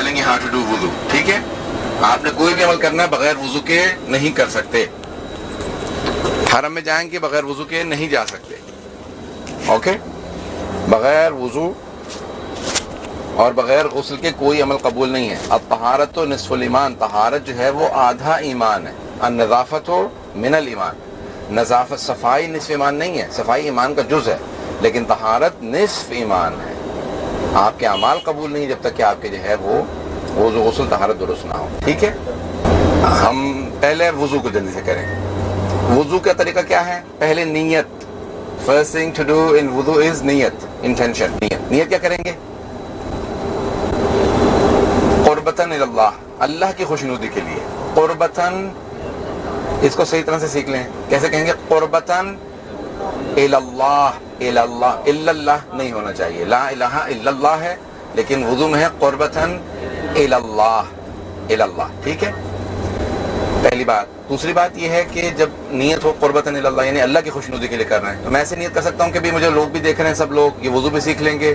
telling you how to do wudu. ٹھیک ہے؟ آپ نے کوئی بھی عمل کرنا ہے بغیر وضو کے نہیں کر سکتے. حرم میں جائیں گے بغیر وضو کے نہیں جا سکتے. اوکے؟ بغیر وضو اور بغیر غسل کے کوئی عمل قبول نہیں ہے. اب طہارت تو نصف الایمان، طہارت جو ہے وہ آدھا ایمان ہے. النظافت من الایمان، نظافت صفائی نصف ایمان نہیں ہے، صفائی ایمان کا جز ہے، لیکن طہارت نصف ایمان ہے. آپ کے اعمال قبول نہیں جب تک کہ آپ کے جو ہے وہ وضو غسل طہارت درست نہ ہو. ٹھیک ہے؟ ہم پہلے وضو کو جلدی سے کریں. وضو کا طریقہ کیا ہے؟ پہلے نیت. First thing to do in وضو از نیت، انٹینشن. نیت کیا کریں گے؟ قربتاً اللہ، اللہ کی خوشنودی کے لیے. قربتاً، اس کو صحیح طرح سے سیکھ لیں. کیسے کہیں گے؟ قربتاً اللہ، اللہ نہیں ہونا چاہیے. لا الہ الا اللہ ہے لیکن وضو میں ہے قربتاً اللہ. ٹھیک ہے؟ پہلی بات. دوسری بات یہ ہے کہ جب نیت ہو قربتاً اللہ، یعنی اللہ کی خوشنودی کے لیے کر رہے ہیں، تو میں ایسے نیت کر سکتا ہوں کہ بھی مجھے لوگ بھی دیکھ رہے ہیں، سب لوگ یہ وضو بھی سیکھ لیں گے،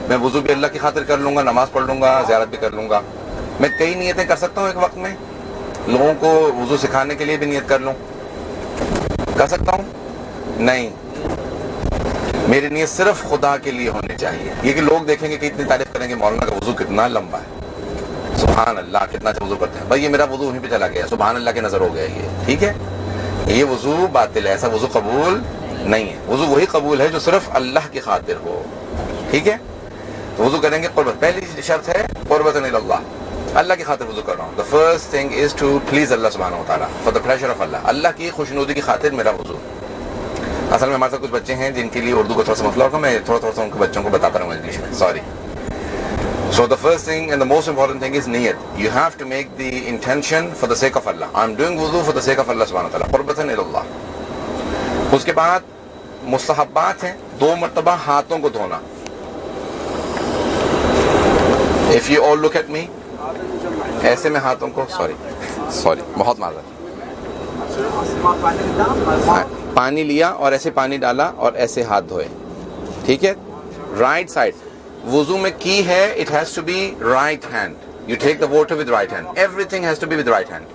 میں وضو بھی اللہ کی خاطر کر لوں گا، نماز پڑھ لوں گا، زیارت بھی کر لوں گا. میں کئی نیتیں کر سکتا ہوں ایک وقت میں. لوگوں کو وضو سکھانے کے لیے بھی نیت کر لوں، کر سکتا ہوں؟ نہیں، میری نیت صرف خدا کے لیے ہونی چاہیے. یہ کہ لوگ دیکھیں گے کہ اتنی تعریف کریں گے مولانا کا وضو کتنا لمبا ہے، سبحان اللہ کتنا اچھا وضو کرتے ہیں. بھائی یہ میرا وضو وہیں پہ چلا گیا، سبحان اللہ کی نظر ہو گیا یہ. ٹھیک ہے؟ یہ وضو باطل ہے، ایسا وضو قبول نہیں ہے. وضو وہی قبول ہے جو صرف اللہ کی خاطر ہو. ٹھیک ہے؟ تو وضو کریں گے قربت. پہلی شرط ہے قربتاً اللہ، اللہ کی خاطر وضو کر رہا ہوں. The first thing is to please اللہ سبحانہ و تعالیٰ, for the pleasure of اللہ, اللہ کی خوشنودی کی خاطر میرا وضو. اصل میں ہمارے ساتھ کچھ بچے ہیں جن کے لیے اردو کا تھوڑا سا مسئلہ ہوگا, میں تھوڑا سا ان کے بچوں کو بتاتا رہوں انگلش میں, sorry. So the first thing and the most important thing is niyat. You have to make the intention for the sake of Allah. I'm doing wudu for the sake of Allah subhanahu wa ta'ala, qurbatan ila Allah. اس کے بعد مستحبات ہیں, 2 مرتبہ ہاتھوں کو دھونا. If you all look at me, ایسے میں ہاتھوں کو, سوری بہت معذرت, پانی لیا اور ایسے پانی ڈالا اور ایسے ہاتھ دھوئے. ٹھیک ہے, رائٹ سائڈ. وضو میں کی ہے it has to be right hand. You take the water with right hand. Everything has to be with right hand.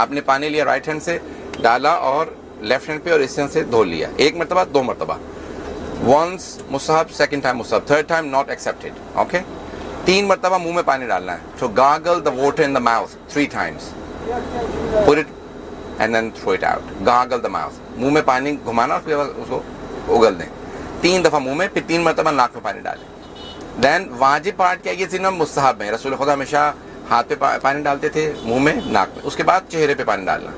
آپ نے پانی لیا رائٹ ہینڈ سے, ڈالا اور لیفٹ ہینڈ پہ اور اس سے دھو لیا. 1 مرتبہ, 2 مرتبہ. Once مستحب, second time مستحب, third time not accepted. Okay? 3 مرتبہ منہ میں پانی ڈالنا ہے. So gargle the water in the mouth 3 times. Put it and then throw it out. Gargle the mouth. منہ میں پانی گھمانا اور پھر اس کو اگل دیں. 3 دفعہ منہ میں, پھر 3 مرتبہ ناک میں پانی ڈالیں. دین واجب پارٹ کیا, یہ صرف مستحب ہے. رسول خدا ہمیشہ ہاتھ پہ پانی ڈالتے تھے, منہ میں, ناک میں. اس کے بعد چہرے پہ پانی ڈالنا,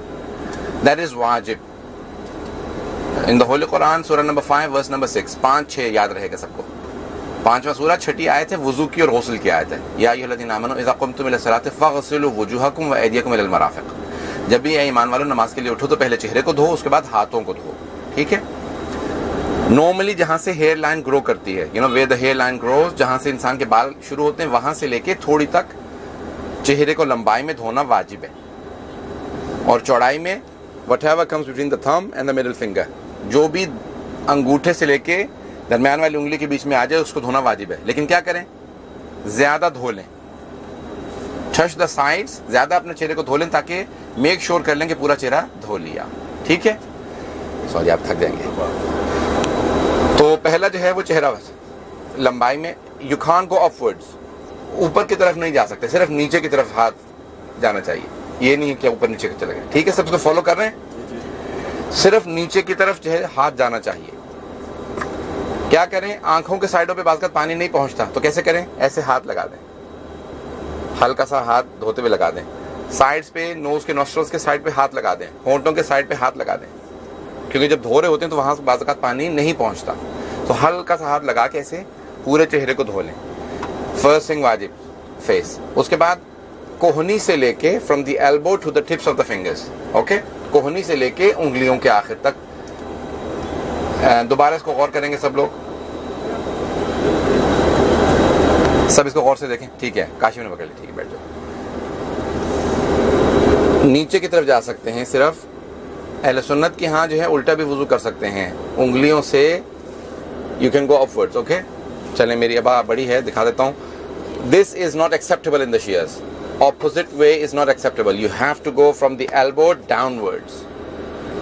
دیٹ از واجب. ان دا ہولی قرآن سورہ نمبر 5 ورس نمبر 6, 5-6 یاد رہے گا سب کو. 5واں سورہ, 6ٹھی آیت ہے, وضو کی اور غسل کی آیت ہے. یا ایھا الذین آمنوا اذا قمتم الی الصلاۃ فاغسلوا وجوہکم وایدیکم الی المرافق. جب بھی اے ایمان والو نماز کے لیے اٹھو تو پہلے چہرے کو دھو, اس کے بعد ہاتھوں کو دھو. ٹھیک ہے. نارملی جہاں سے ہیئر لائن گرو کرتی ہے, where the hair line grows, جہاں سے انسان کے بال شروع ہوتے ہیں وہاں سے لے کے تھوڑی تک چہرے کو لمبائی میں دھونا واجب ہے. اور چوڑائی میں whatever comes between the thumb and the middle finger, جو بھی انگوٹھے سے لے کے درمیان والی انگلی کے بیچ میں آ جائے اس کو دھونا واجب ہے. لیکن کیا کریں, زیادہ دھو لیں, touch the sides, زیادہ اپنے چہرے کو دھو لیں تاکہ میک شور کر لیں کہ پورا چہرہ دھو لیا. ٹھیک ہے, سوری آپ تھک جائیں گے. تو پہلا جو ہے وہ چہرہ لمبائی میں, you can't go upwards, اوپر کی طرف نہیں جا سکتے, صرف نیچے کی طرف ہاتھ جانا چاہیے. یہ نہیں کہ اوپر نیچے چلے گئے. ٹھیک ہے, سب کو فالو کر رہے ہیں, صرف نیچے کی طرف جو ہے ہاتھ جانا چاہیے. کیا کریں, آنکھوں کے سائڈوں پہ بعض کا پانی نہیں پہنچتا تو کیسے کریں, ایسے ہاتھ لگا دیں, ہلکا سا ہاتھ دھوتے ہوئے لگا دیں. سائڈز پہ, نوز کے نوسٹرلز کے سائڈ پہ ہاتھ لگا دیں, ہونٹوں کے سائڈ پہ ہاتھ لگا دیں, کیونکہ جب دھو رہے ہوتے ہیں تو وہاں سے بعض اوقات پانی نہیں پہنچتا. تو ہلکا سا ہاتھ لگا کے ایسے پورے چہرے کو دھو لیں. فرسٹ تھنگ واجب فیس. اس کے بعد کوہنی سے لے کے from the elbow to the tips of the fingers, okay, کوہنی سے لے کے انگلیوں کے آخر تک. دوبارہ اس کو غور کریں گے سب لوگ, سب اس کو غور سے دیکھیں. ٹھیک ہے, کاشف نے پکڑ لی, ٹھیک ہے, بیٹھ جاؤ. نیچے کی طرف جا سکتے ہیں صرف. اہل سنت کی ہاں جو ہے الٹا بھی وضو کر سکتے ہیں, انگلیوں سے. You can go up words, okay. چلیں, میری ابا بڑی ہے, دکھا دیتا ہوں. This is not acceptable in the Shias. Opposite way is not acceptable. You have to go from the elbow downwards.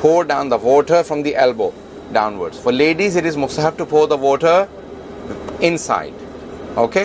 pour down the water from the elbow downwards. For ladies it is mustahab to pour the water inside. Okay,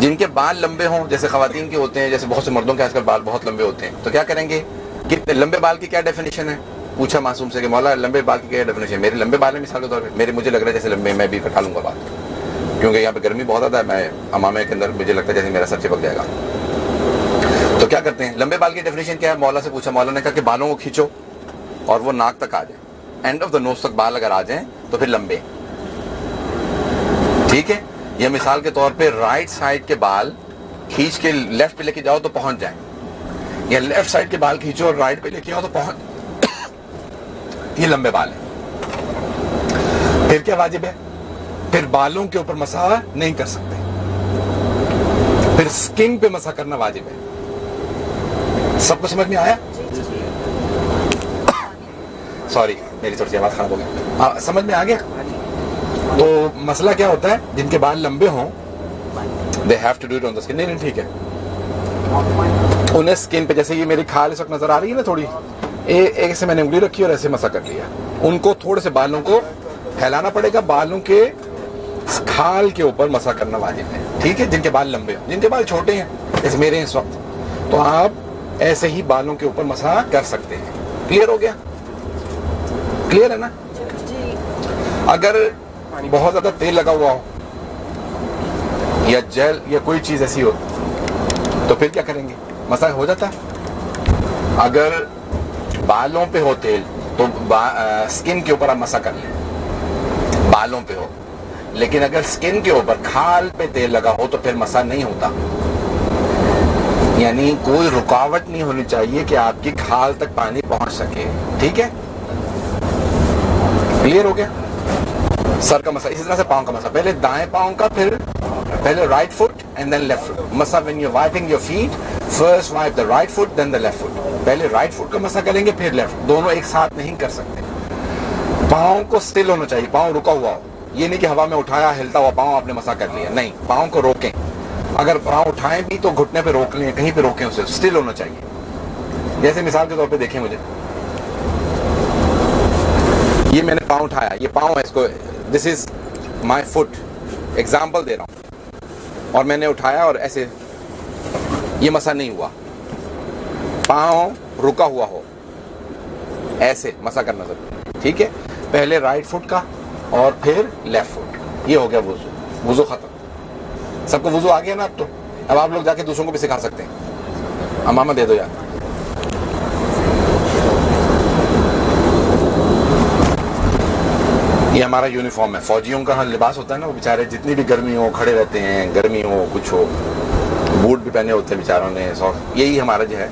جن کے بال لمبے ہوں جیسے خواتین کے ہوتے ہیں, جیسے بہت سے مردوں کے آج کل بال بہت لمبے ہوتے ہیں, تو کیا کریں گے؟ کتنے لمبے بال کی کیا ڈیفینیشن ہے؟ پوچھا معصوم سے کہ مولا لمبے بال کی کیا ڈیفینیشن ہے؟ میرے لمبے بال ہیں مثال کے طور پہ, مجھے لگ رہا ہے جیسے لمبے, میں بھی کٹا لوں گا بال, کیونکہ یہاں پہ گرمی بہت زیادہ ہے, میں امامے کے اندر مجھے لگتا ہے جیسے میرا سر چپک جائے گا. تو کیا کرتے ہیں؟ لمبے بال کی ڈیفینیشن کیا ہے؟ مولا سے پوچھا, مولا نے کہا کہ بالوں کو کھینچو اور وہ ناک تک آ جائے, اینڈ آف دا نوز تک بال اگر آ جائیں تو پھر لمبے. ٹھیک ہے, یا مثال کے طور پہ رائٹ سائڈ کے بال کھینچ کے لیفٹ پہ لے کے جاؤ تو پہنچ جائیں, یا لیفٹ سائڈ کے بال کھینچو اور رائٹ پہ لے کے آؤ تو پہنچ, یہ لمبے بال ہیں. پھر کیا واجب ہے؟ پھر بالوں کے اوپر مسح نہیں کر سکتے, پھر سکن پہ مسح کرنا واجب ہے. سب کو سمجھ میں آیا؟ سوری میری تھوڑی سی آواز خراب ہو گئی, سمجھ میں آ گیا؟ تو مسئلہ کیا ہوتا ہے, جن کے بال لمبے ہوں they have to do it on the skin. نہیں ٹھیک ہے, انہیں سکن پہ, جیسے یہ میری کھال اس وقت نظر آ رہی ہے نا تھوڑی, ایک سے میں نے انگلی رکھی اور ایسے مسح کر لیا, ان کو تھوڑے سے بالوں کو پھیلانا پڑے گا, بالوں کے کھال کے اوپر مسح کرنا واجب ہے. ٹھیک ہے, جن کے بال لمبے ہوں. جن کے بال چھوٹے ہیں جیسے میرے ہیں اس وقت, تو آپ ایسے ہی بالوں کے اوپر مسح کر سکتے ہیں. کلیئر ہو گیا؟ کلیئر ہے نا؟ اگر بہت زیادہ تیل لگا ہوا ہو یا جیل یا کوئی چیز ایسی ہو تو پھر کیا کریں گے؟ مسح ہو جاتا ہے. اگر بالوں پہ ہو تیل تو سکن کے اوپر آپ مسح کر لیں, بالوں پہ ہو. لیکن اگر سکن کے اوپر کھال پہ تیل لگا ہو تو پھر مسح نہیں ہوتا. یعنی کوئی رکاوٹ نہیں ہونی چاہیے کہ آپ کی کھال تک پانی پہنچ سکے. ٹھیک ہے, کلیئر ہو گیا؟ سر کا مسح, اسی طرح سے پاؤں کا مسح, پہلے دائیں پاؤں کا, پھر پہلے right foot and then left foot. مسح when you're wiping your feet, first wipe the right foot then the left foot. پہلے رائٹ فٹ کا مسح کریں گے پھر لیفٹ, دونوں ایک ساتھ نہیں کر سکتے. پاؤں کو سٹل ہونا چاہیے, پاؤں رکا ہوا ہو. یہ نہیں کہ ہوا میں اٹھایا ہلتا ہوا پاؤں آپ نے مسح کر لیا, نہیں, پاؤں کو روکیں. اگر پاؤں اٹھائیں بھی تو گھٹنے پہ روک لیں, کہیں پہ روکیں اسے, سٹل ہونا چاہیے. جیسے مثال کے طور پہ دیکھیں مجھے, یہ میں نے پاؤں اٹھایا, یہ پاؤں ہے, اس کو دس از مائی فٹ, ایگزامپل دے رہا ہوں, اور میں نے اٹھایا اور ایسے, یہ مسح نہیں ہوا. پاؤں رکا ہوا ہو ایسے مسح کرنا ضروری. ٹھیک ہے, پہلے رائٹ فٹ کا اور پھر لیفٹ فٹ. یہ ہو گیا وضو, وضو ختم. سب کو وضو آ گیا نا اب؟ تو اب آپ لوگ جا کے دوسروں کو بھی سکھا سکتے ہیں. امامہ دے دو یار. یہ ہمارا یونیفارم ہے, فوجیوں کا لباس ہوتا ہے نا, وہ بیچارے جتنی بھی گرمی ہو کھڑے رہتے ہیں, گرمی ہو کچھ ہو, بوٹ بھی پہنے ہوتے ہیں بیچاروں نے, یہی ہمارا جو ہے,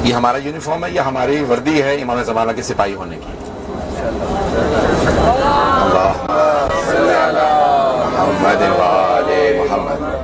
یہ ہمارا یونیفارم ہے, یہ ہماری وردی ہے امام زمانہ کے سپاہی ہونے کی. اللہ محمد و آل محمد.